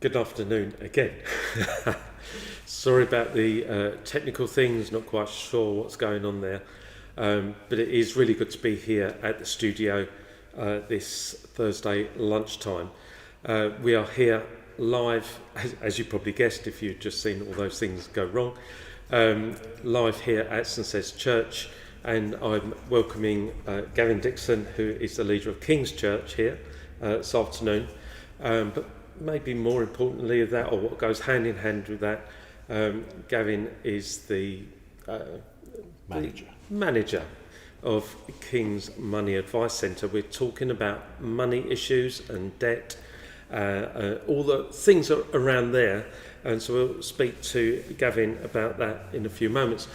Good afternoon again. Sorry about the technical things, not quite sure what's going on there. But it is really good to be here at the studio this Thursday lunchtime. We are here live, as you probably guessed if you've just seen all those things go wrong, live here at St Seth's Church, and I'm welcoming Gavin Dickson, who is the leader of King's Church here this afternoon. But maybe more importantly of that, or what goes hand in hand with that, Gavin is the manager of King's Money Advice Centre. We're talking about money issues and debt, all the things around there, and so we'll speak to Gavin about that in a few moments.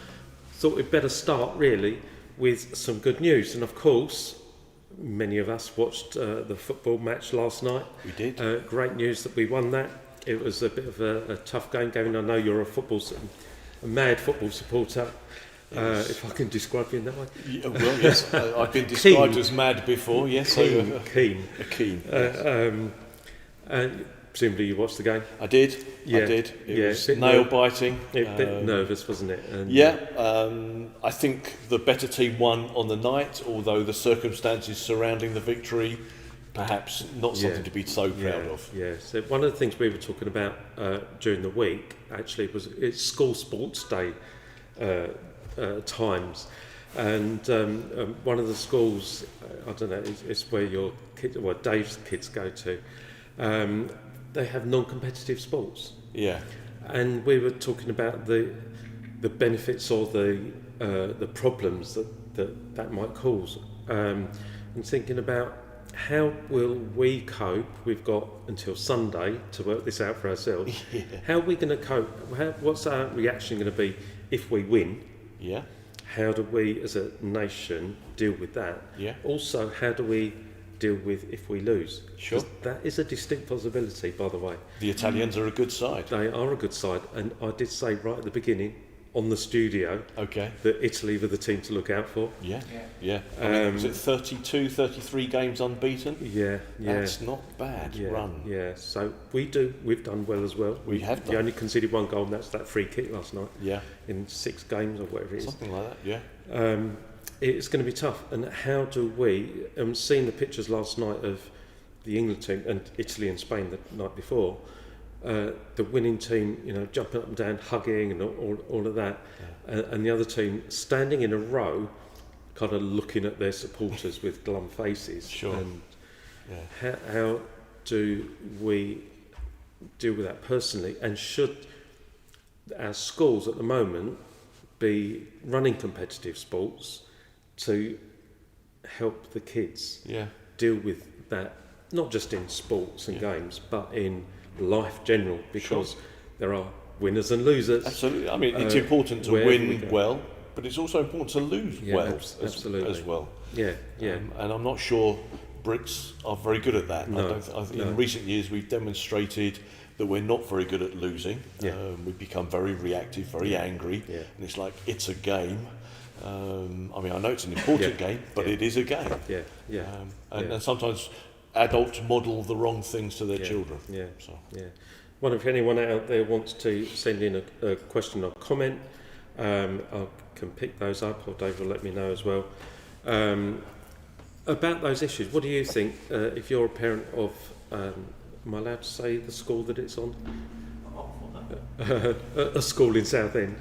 Thought we'd better start really with some good news, and of course many of us watched the football match last night. We did. Great news that we won that. It was a bit of a tough game. Gavin, I know you're a mad football supporter, if I can describe you in that way. Yeah, well, yes, I've been described as mad before, yes. Keen. Yes. And presumably you watched the game? I did. It was nail-biting. A bit nervous, wasn't it? And I think the better team won on the night, although the circumstances surrounding the victory, perhaps not something to be so proud of. Yeah, so one of the things we were talking about during the week, actually, it's school sports day times. And one of the schools, I don't know, it's where your kids, well, Dave's kids go to, they have non-competitive sports. Yeah. And we were talking about the benefits or the problems that might cause, and thinking about how will we cope. We've got until Sunday to work this out for ourselves. Yeah. How are we going to cope? What's our reaction going to be if we win? Yeah. How do we as a nation deal with that? Yeah. Also, how do we deal with if we lose? Sure. 'Cause that is a distinct possibility, by the way. The Italians are a good side. They are a good side, and I did say right at the beginning on the studio that Italy were the team to look out for. Yeah. I mean, was it 32, 33 games unbeaten? Yeah. That's not bad run. Yeah, so we've done well as well. We have done. We only conceded one goal, and that's that free kick last night. Yeah. In 6 games or whatever it is. Something like that, yeah. It's going to be tough, and how do we? Seeing the pictures last night of the England team and Italy and Spain the night before, the winning team, jumping up and down, hugging, and all of that, and the other team standing in a row, kind of looking at their supporters with glum faces. Sure. And how do we deal with that personally? And should our schools at the moment be running competitive sports to help the kids deal with that, not just in sports and games, but in life general, because there are winners and losers. Absolutely. I mean, it's important to win well, but it's also important to lose well as well. Yeah. And I'm not sure Brits are very good at that. No. In recent years, we've demonstrated that we're not very good at losing. We've become very reactive, very angry, and it's like, it's a game. I mean, I know it's an important game, but it is a game. And sometimes adults model the wrong things to their children. Wonder if anyone out there wants to send in a question or comment. I can pick those up, or Dave will let me know as well. About those issues, what do you think, if you're a parent of, am I allowed to say the school that it's on? A school in Southend.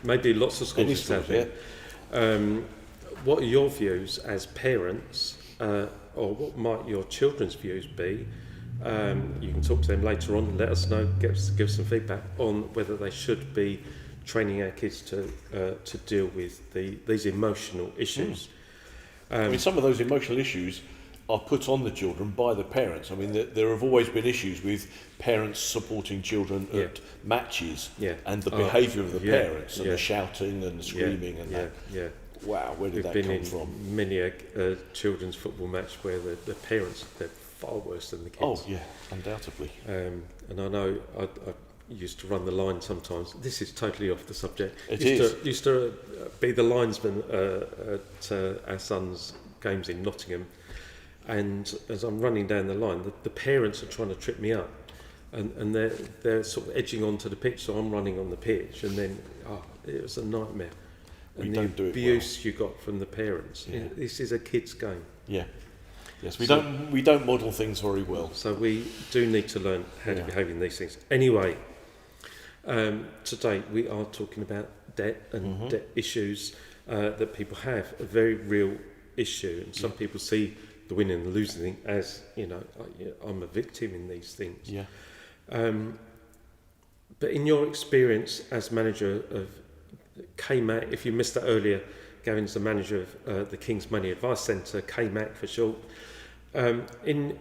Maybe lots of schools in Southend. What are your views as parents, or what might your children's views be? You can talk to them later on and let us know, give some feedback on whether they should be training our kids to deal with these emotional issues. I mean, some of those emotional issues are put on the children by the parents. I mean, there have always been issues with parents supporting children at matches and the behaviour of the parents and the shouting and the screaming and that. Wow, where did that come from? We've been in many a children's football match where the parents, they're far worse than the kids. Oh, yeah, undoubtedly. And I know I used to run the line sometimes. This is totally off the subject. Used to be the linesman at our son's games in Nottingham, and as I'm running down the line, the parents are trying to trip me up, and they're sort of edging onto the pitch, so I'm running on the pitch, and then it was a nightmare. And the abuse you got from the parents. Yeah. This is a kid's game. Yeah. Yes, we don't model things very well. So we do need to learn how to behave in these things. Anyway, today we are talking about debt and debt issues that people have. A very real issue, and some people see the winning and the losing thing as, I'm a victim in these things. Yeah. But in your experience as manager of KMAC, if you missed that earlier, Gavin's the manager of the King's Money Advice Centre, KMAC for short. In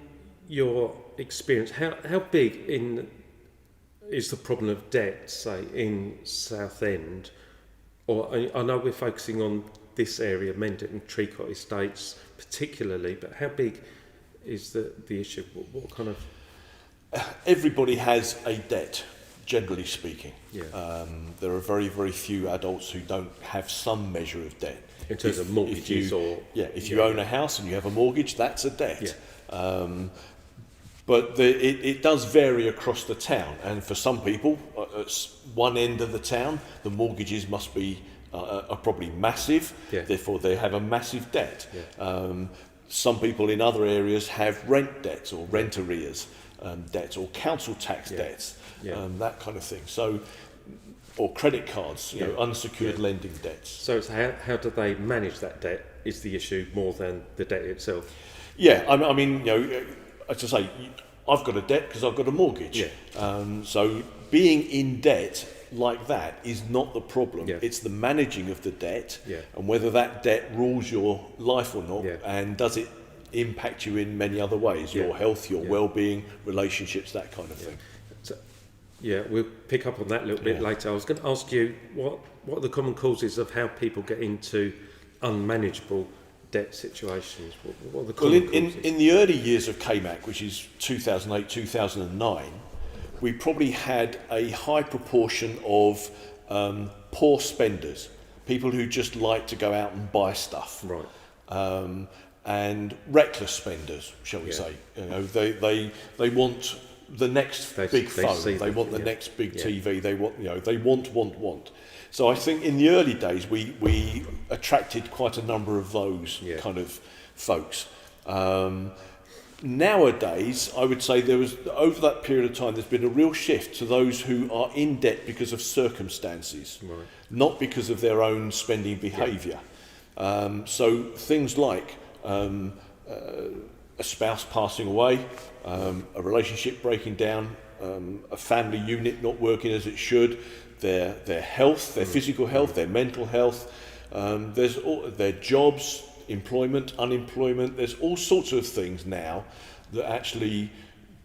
your experience, how big is the problem of debt, say, in Southend? Or I know we're focusing on this area, Mendip and Tricot Estates particularly, but how big is the issue? What kind of... Everybody has a debt, generally speaking. Yeah. There are very, very few adults who don't have some measure of debt. In terms of mortgages if you own a house and you have a mortgage, that's a debt. Yeah. But it does vary across the town, and for some people, at one end of the town, the mortgages must be are probably massive. Yeah. Therefore, they have a massive debt. Yeah. Some people in other areas have rent debts or rent arrears debts or council tax debts, that kind of thing. So, or credit cards, unsecured lending debts. So it's how do they manage that debt is the issue more than the debt itself. Yeah, I mean, as I say, I've got a debt because I've got a mortgage. Yeah. So being in debt like that is not the problem. Yeah. It's the managing of the debt Yeah. and whether that debt rules your life or not, Yeah. and does it impact you in many other ways, your health, your well-being, relationships, that kind of thing. So, we'll pick up on that a little bit later. I was going to ask you what are the common causes of how people get into unmanageable debt situations? What are the common causes? In the early years of KMAC, which is 2008, 2009, we probably had a high proportion of poor spenders, people who just like to go out and buy stuff. Right. And reckless spenders, shall we say. They want the next big phone, they want the next big TV, they want. So I think in the early days we attracted quite a number of those kind of folks. Nowadays, I would say over that period of time, there's been a real shift to those who are in debt because of circumstances, not because of their own spending behaviour. So things like a spouse passing away, a relationship breaking down, a family unit not working as it should, their health, their physical health, their mental health, their jobs, employment, unemployment. There's all sorts of things now that actually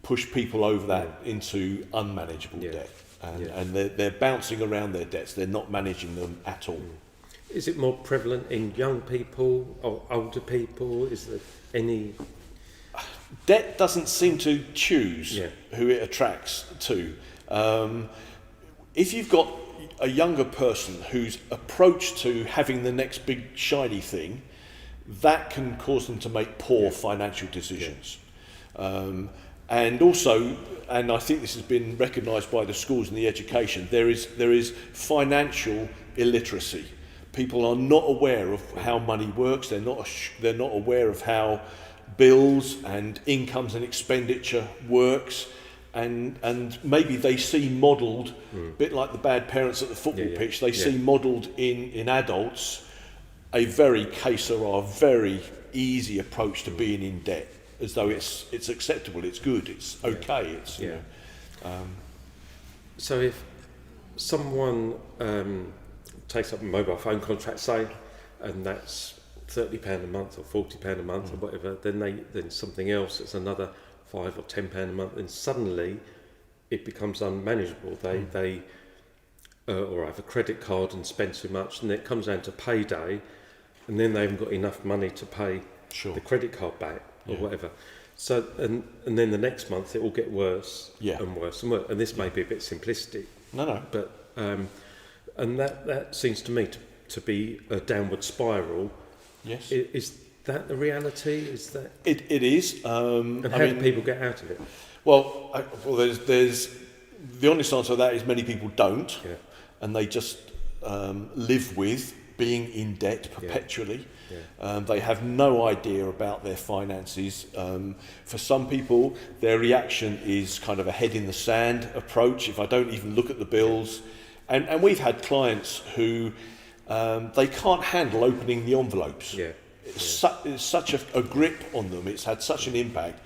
push people over that into unmanageable debt, and they're bouncing around their debts. They're not managing them at all. Is it more prevalent in young people or older people? Is there any... Debt doesn't seem to choose who it attracts to. If you've got a younger person whose approach to having the next big shiny thing, that can cause them to make poor financial decisions. And also, and I think this has been recognised by the schools and the education, there is financial illiteracy. People are not aware of how money works. They're not aware of how bills and incomes and expenditure works, and maybe they see modelled, a bit like the bad parents at the football pitch. They see modelled in adults a very very easy approach to being in debt, as though it's acceptable, it's good, it's okay, it's you know. So if someone takes up a mobile phone contract, say, and that's £30 a month or £40 a month or whatever, then something else that's another £5 or £10 a month, and suddenly it becomes unmanageable. They or have a credit card and spend too much, and it comes down to payday, and then they haven't got enough money to pay the credit card back or whatever. So and then the next month it will get worse and worse and worse. And this may be a bit simplistic. No. But and that seems to me to be a downward spiral. Yes. that the reality? Is that It is. and how do people get out of it? Well, there's the honest answer to that is many people don't, and they just live with being in debt perpetually. They have no idea about their finances. For some people, their reaction is kind of a head in the sand approach. If I don't even look at the bills, and we've had clients who they can't handle opening the envelopes. It's such a grip on them. It's had such an impact.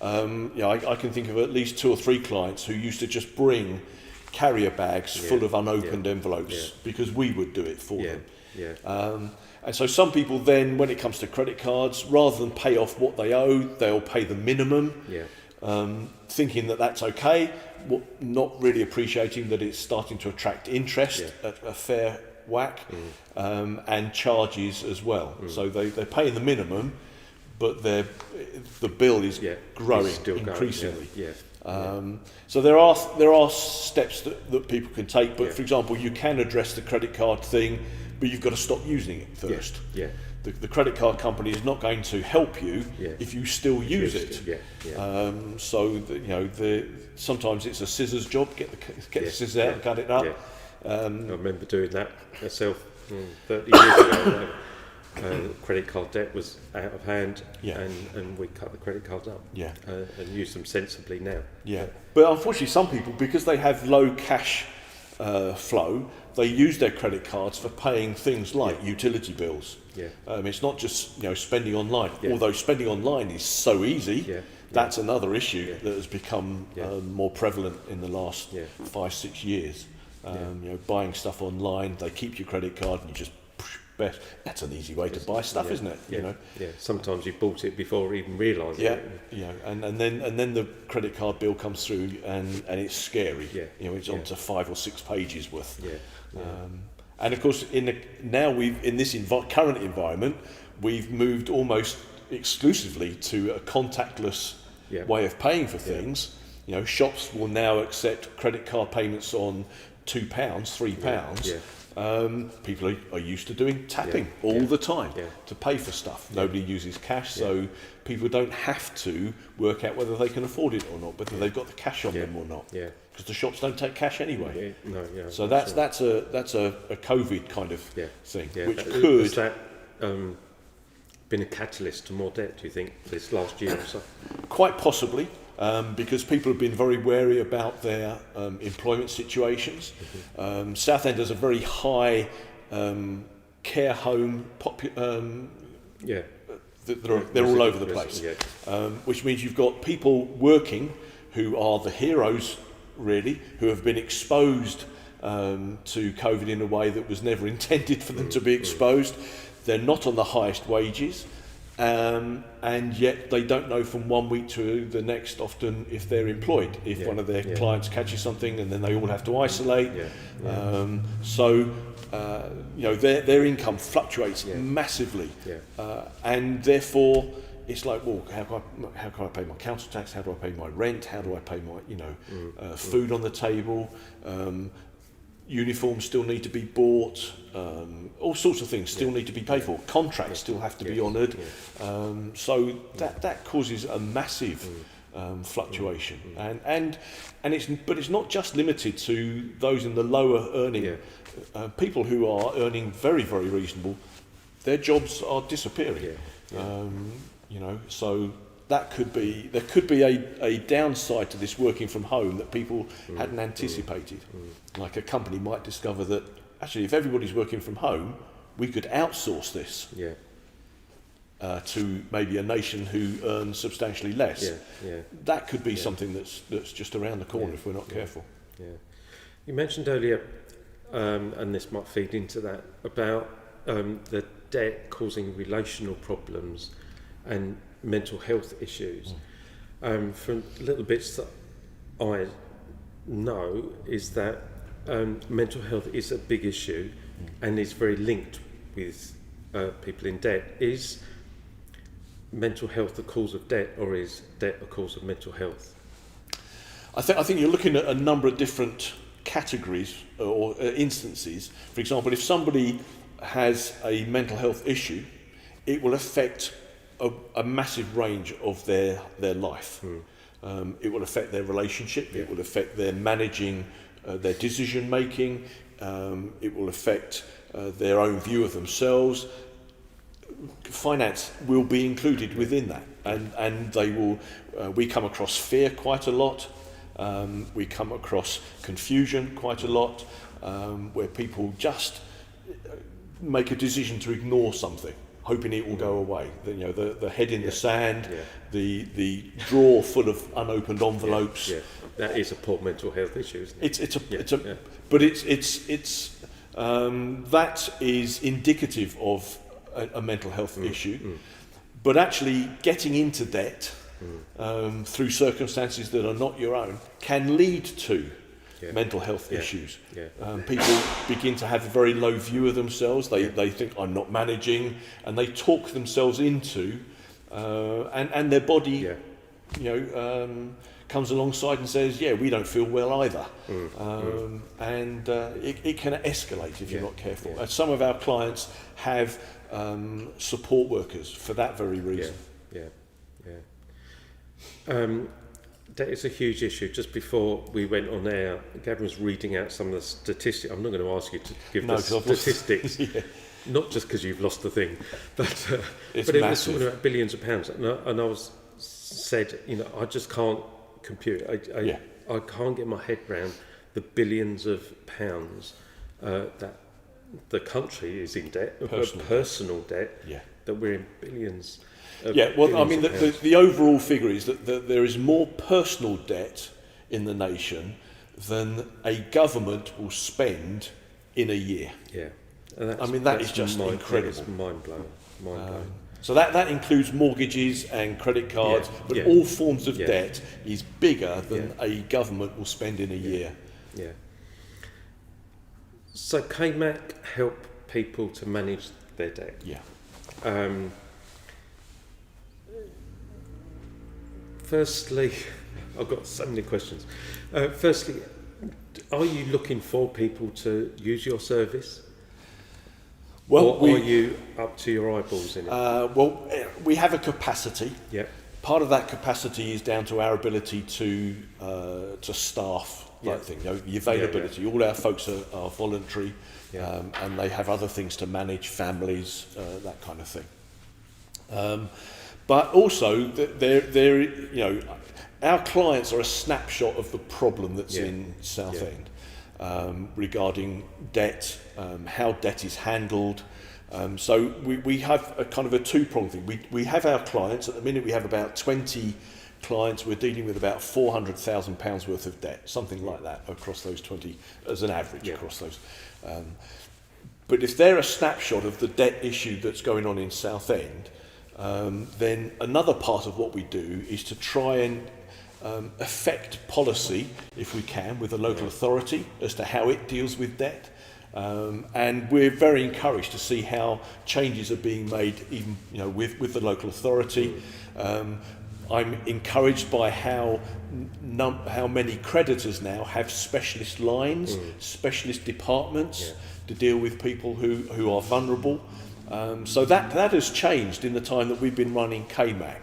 I can think of at least 2 or 3 clients who used to just bring carrier bags full of unopened envelopes because we would do it for them. And so some people then, when it comes to credit cards, rather than pay off what they owe, they'll pay the minimum, thinking that that's okay, not really appreciating that it's starting to attract interest at a fair whack, and charges as well. So they're paying the minimum, but the bill is growing increasingly. So there are steps that people can take, but for example, you can address the credit card thing, but you've got to stop using it first. The credit card company is not going to help you if you still use it. Sometimes it's a scissors job. Get the scissors out and cut it up. I remember doing that myself 30 years ago. Credit card debt was out of hand, and we cut the credit cards up and use them sensibly now. But unfortunately, some people, because they have low cash flow, they use their credit cards for paying things like utility bills. It's not just spending online, although spending online is so easy. That's another issue that has become more prevalent in the last 5-6 years. Buying stuff online, they keep your credit card and you just best. That's an easy way to buy stuff, isn't it? Sometimes you bought it before even realising it. And then the credit card bill comes through and it's scary. It's on to 5 or 6 pages worth. And of course, in this current environment, we've moved almost exclusively to a contactless way of paying for things. Shops will now accept credit card payments on £2, £3. People are used to doing tapping all the time to pay for stuff. Nobody uses cash, so people don't have to work out whether they can afford it or not, whether they've got the cash on them or not. Because the shops don't take cash anyway. So that's a COVID kind of thing, which could. Has that been a catalyst to more debt? Do you think this last year or so? Quite possibly. Because people have been very wary about their employment situations. Southend has a very high care home they're all over the place, which means you've got people working who are the heroes, really, who have been exposed to COVID in a way that was never intended for them to be exposed. They're not on the highest wages. And yet they don't know from one week to the next often if they're employed, if one of their clients catches something, and then they all have to isolate. Their income fluctuates massively, and therefore it's like, well, how can I pay my council tax? How do I pay my rent? How do I pay my food on the table? Uniforms still need to be bought, all sorts of things still need to be paid for, contracts still have to be honoured, so that causes a massive fluctuation, and it's not just limited to those in the lower earning people who are earning very, very reasonable. Their jobs are disappearing, so there could be a downside to this working from home that people hadn't anticipated. Like a company might discover that actually, if everybody's working from home, we could outsource this to maybe a nation who earns substantially less. That could be something that's just around the corner if we're not careful. You mentioned earlier, and this might feed into that, about the debt causing relational problems and mental health issues. From little bits that I know is that mental health is a big issue and is very linked with people in debt. Is mental health the cause of debt, or is debt a cause of mental health? I think you're looking at a number of different categories or instances. For example, if somebody has a mental health issue, it will affect a massive range of their life. It will affect their relationship. It will affect their managing, their decision making. It will affect their own view of themselves. Finance will be included within that, and they will. We come across fear quite a lot. We come across confusion quite a lot, where people just make a decision to ignore something, hoping it will go away. The head in the sand, the drawer full of unopened envelopes. That is a poor mental health issue, isn't it? But that is indicative of a mental health issue. But actually getting into debt through circumstances that are not your own can lead to mental health issues. People begin to have a very low view of themselves. They think, I'm not managing, and they talk themselves into, and their body, comes alongside and says, we don't feel well either. And it can escalate if you're not careful. And some of our clients have support workers for that very reason. That is a huge issue. Just before we went on air, Gavin was reading out some of the statistics. I'm not going to ask you to give the statistics, not just because you've lost the thing, but it was talking about billions of pounds. And I was said, I just can't compute. I can't get my head around the billions of pounds that the country is in debt, personal debt, that we're in billions. The overall figure is that there is more personal debt in the nation than a government will spend in a year. That is just incredible. It's mind-blowing. So that includes mortgages and credit cards, but all forms of debt is bigger than a government will spend in a year. So KMAC help people to manage their debt. Firstly, I've got so many questions. Firstly, are you looking for people to use your service? Or are you up to your eyeballs in it? We have a capacity. Part of that capacity is down to our ability to staff that thing. The availability. All our folks are voluntary, and they have other things to manage, families, that kind of thing. But also, our clients are a snapshot of the problem that's in Southend regarding debt, how debt is handled. So we have a kind of a two-pronged thing. We have our clients. At the minute, we have about 20 clients. We're dealing with about £400,000 worth of debt, something like that, across those 20, as an average across those. But if they're a snapshot of the debt issue that's going on in Southend, then another part of what we do is to try and affect policy, if we can, with the local authority as to how it deals with debt. And we're very encouraged to see how changes are being made, even with the local authority. I'm encouraged by how many creditors now have specialist lines, specialist departments to deal with people who are vulnerable. So that has changed in the time that we've been running KMAC.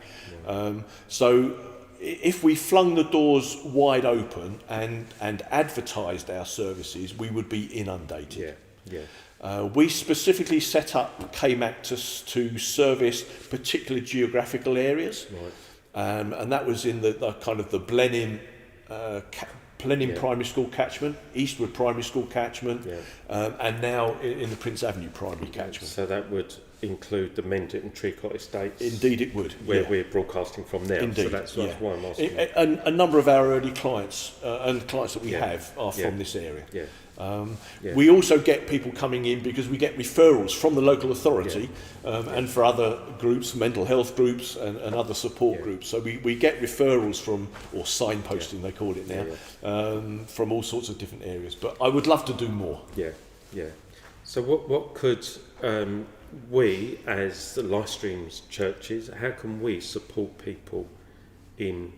So if we flung the doors wide open and advertised our services, we would be inundated. We specifically set up KMAC to service particular geographical areas, and that was in the kind of the Blenheim Primary School catchment, Eastwood Primary School catchment, and now in the Prince Avenue Primary catchment. So that would include the Mendip and Tricot estates? Indeed it would. Where we're broadcasting from now. Indeed, so that's why I'm asking. A number of our early clients and clients that we have are from this area. We also get people coming in because we get referrals from the local authority and for other groups, mental health groups and other support groups. So we get referrals from, or signposting they call it now, from all sorts of different areas. But I would love to do more. So what could we, as the live streams churches, how can we support people in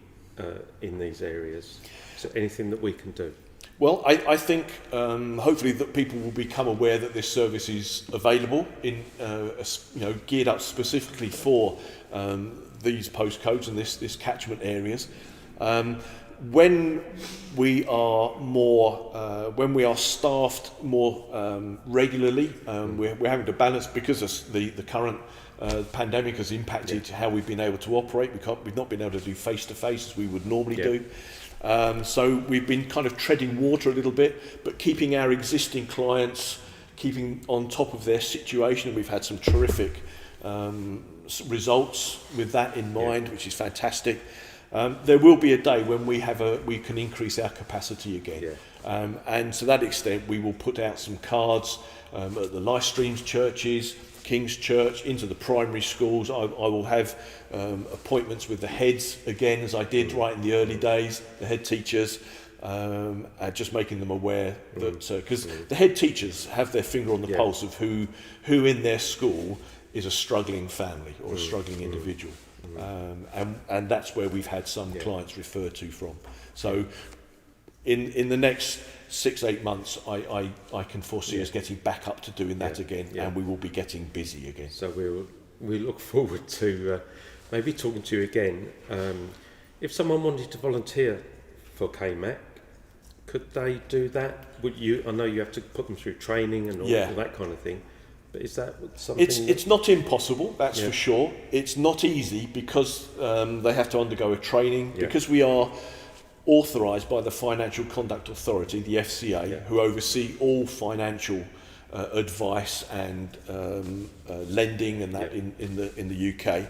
these areas? So anything that we can do? Well, I think hopefully that people will become aware that this service is available in geared up specifically for these postcodes and this catchment areas. When we are staffed more regularly, we're having to balance because the current pandemic has impacted how we've been able to operate. We've not been able to do face-to-face as we would normally do. So we've been kind of treading water a little bit, but keeping our existing clients, keeping on top of their situation. We've had some terrific results with that in mind, which is fantastic. There will be a day when we can increase our capacity again. And to that extent, we will put out some cards at the Life Streams churches, King's Church, into the primary schools. I will have appointments with the heads again, as I did right in the early days, the head teachers, just making them aware that, because the head teachers have their finger on the pulse of who in their school is a struggling family or a struggling individual. And that's where we've had some clients refer to from. So in the next 6-8 months, I can foresee us getting back up to doing that again, and we will be getting busy again. So we look forward to maybe talking to you again. If someone wanted to volunteer for KMAC, could they do that? I know you have to put them through training and all that kind of thing. But is that something? It's not impossible, that's for sure. It's not easy because they have to undergo a training, because we are authorised by the Financial Conduct Authority, the FCA, who oversee all financial advice and lending and that in the UK.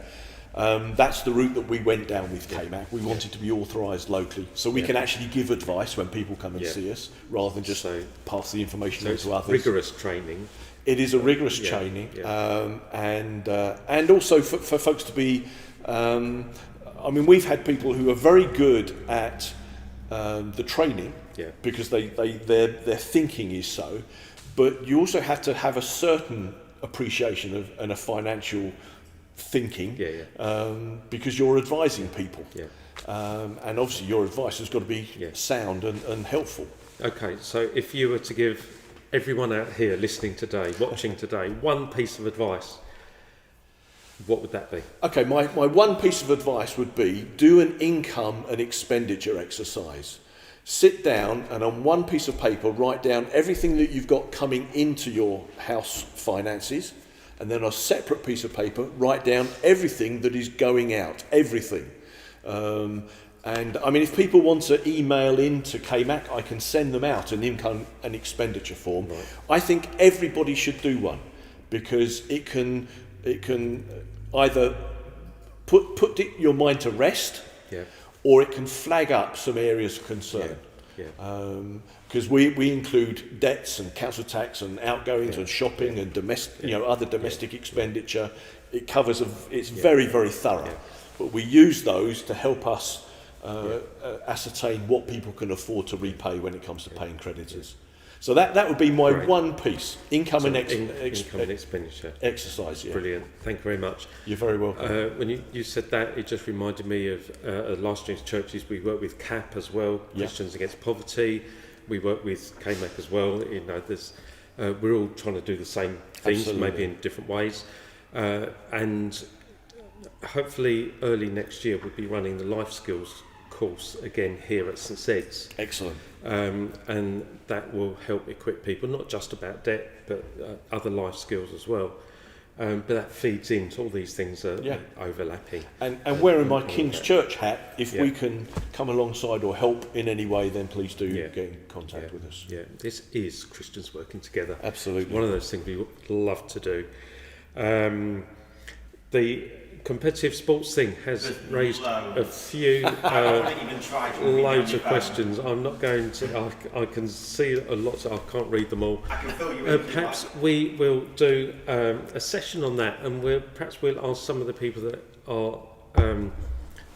That's the route that we went down with KMAC. We wanted to be authorised locally, so we can actually give advice when people come and see us, rather than just pass the information on to others. Rigorous training. It is a rigorous training, and also for folks to be. We've had people who are very good at the training because their thinking is so, but you also have to have a certain appreciation and a financial thinking because you're advising people, and obviously your advice has got to be sound and helpful. Okay, so if you were to give everyone out here listening today, watching today, one piece of advice, what would that be? Okay, my one piece of advice would be do an income and expenditure exercise. Sit down and on one piece of paper write down everything that you've got coming into your house finances, and then on a separate piece of paper write down everything that is going out, everything. And if people want to email in to KMAC, I can send them out an income and expenditure form. Right. I think everybody should do one because it can either put your mind to rest, or it can flag up some areas of concern. Because we include debts and council tax and outgoings and shopping and other domestic expenditure. It covers it's very, very thorough. But we use those to help us ascertain what people can afford to repay when it comes to paying creditors. So that would be my one piece, income and expenditure exercise. Brilliant, thank you very much. You're very welcome. When you said that, it just reminded me of Life Streams churches. We work with CAP as well, Christians Against Poverty. We work with KMAC as well. We're all trying to do the same things, maybe in different ways. And hopefully early next year we'll be running the life skills course again here at St Sed's. Excellent. And that will help equip people, not just about debt, but other life skills as well. But that feeds into all these things overlapping. And wearing my King's Church hat, if we can come alongside or help in any way, then please do get in contact with us. Yeah, this is Christians working together. Absolutely. One of those things we would love to do. The competitive sports thing has raised a few loads of questions. I'm not going to. I can see a lot. I can't read them all. I can fill you in. Perhaps we will do a session on that, and we'll ask some of the people that are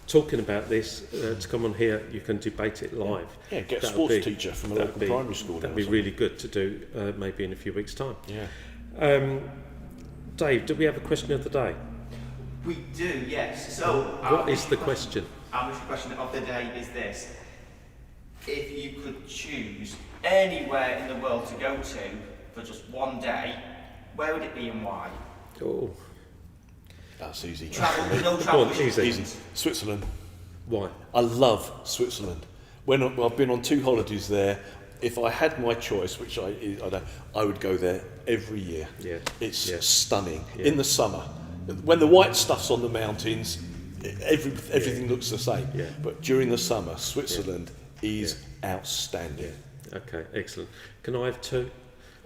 talking about this to come on here. You can debate it live. Yeah, get a sports teacher from a local primary school. That'd be really good to do. Maybe in a few weeks' time. Yeah. Dave, do we have a question of the day? We do, yes. So, what is the question? Our question of the day is this. if you could choose anywhere in the world to go to for just one day, where would it be and why? Oh, That's easy. Travel, no travel. on, easy. Easy. Switzerland. why? I love Switzerland. When I've been on 2 holidays there, if I had my choice, which I don't, I would go there every year. Yeah. It's Yeah. stunning. Yeah. In the summer, when the white stuff's on the mountains, everything looks the same. Yeah. But during the summer, Switzerland is outstanding. Okay, excellent. Can I have 2?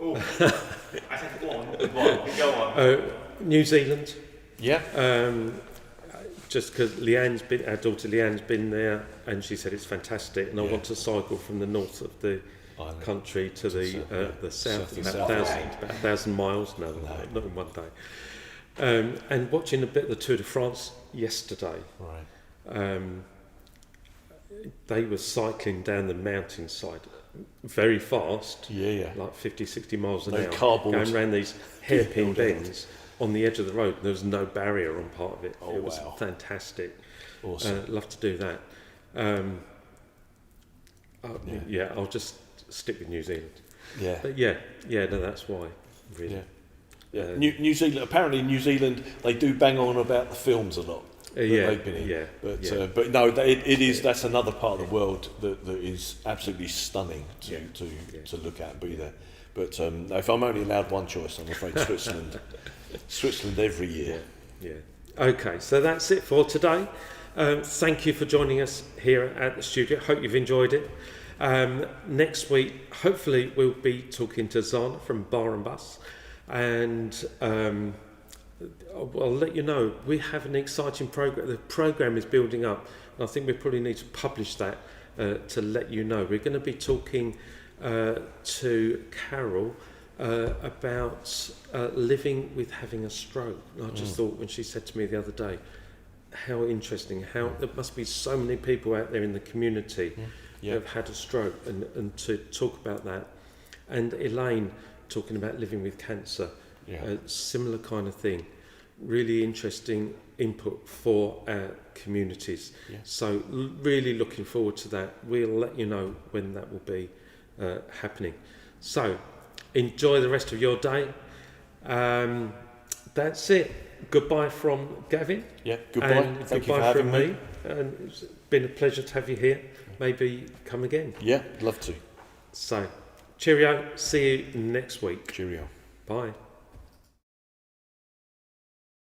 Oh, I said one. Go on. New Zealand. Yeah. Just because our daughter Leanne's been there, and she said it's fantastic, and I Yeah. want to cycle from the north of the Island. country to the south, yeah. the south, South, about south. 1,000 miles. No, not in one day. And watching a bit of the Tour de France yesterday, Right. they were cycling down the mountainside very fast, Yeah. like 50, 60 miles an No hour, cardboard. going around these hairpin Build out. bends on the edge of the road. There was no barrier on part of it. Oh, It was wow. fantastic. Awesome. Love to do that. Yeah, I'll just stick with New Zealand. Yeah. But no, that's why, really. Yeah. Yeah. New Zealand. Apparently, New Zealand, they do bang on about the films a lot. That yeah, they've been in. yeah, But yeah. but no, it is. That's another part of the world that is absolutely stunning Yeah. to look at and be there. But no, if I'm only allowed one choice, I'm afraid Switzerland. Switzerland every year. Yeah. Okay, so that's it for today. Thank you for joining us here at the studio. Hope you've enjoyed it. Next week, hopefully, we'll be talking to Zana from Bar and Bus, and I'll let you know we have an exciting program. The program is building up, and I think we probably need to publish that to let you know. We're going to be talking to Carol about living with having a stroke. And I just thought when she said to me the other day, how interesting, how there must be so many people out there in the community Yeah. who have had a stroke, and to talk about that. And Elaine talking about living with cancer, Yeah. similar kind of thing. Really interesting input for our communities. Yeah. So really looking forward to that. We'll let you know when that will be happening. So enjoy the rest of your day. That's it. Goodbye from Gavin. Yeah. Goodbye. And Thank you goodbye for from having me. And it's been a pleasure to have you here. Maybe come again. Yeah. Love to. So cheerio. See you next week. Cheerio. Bye.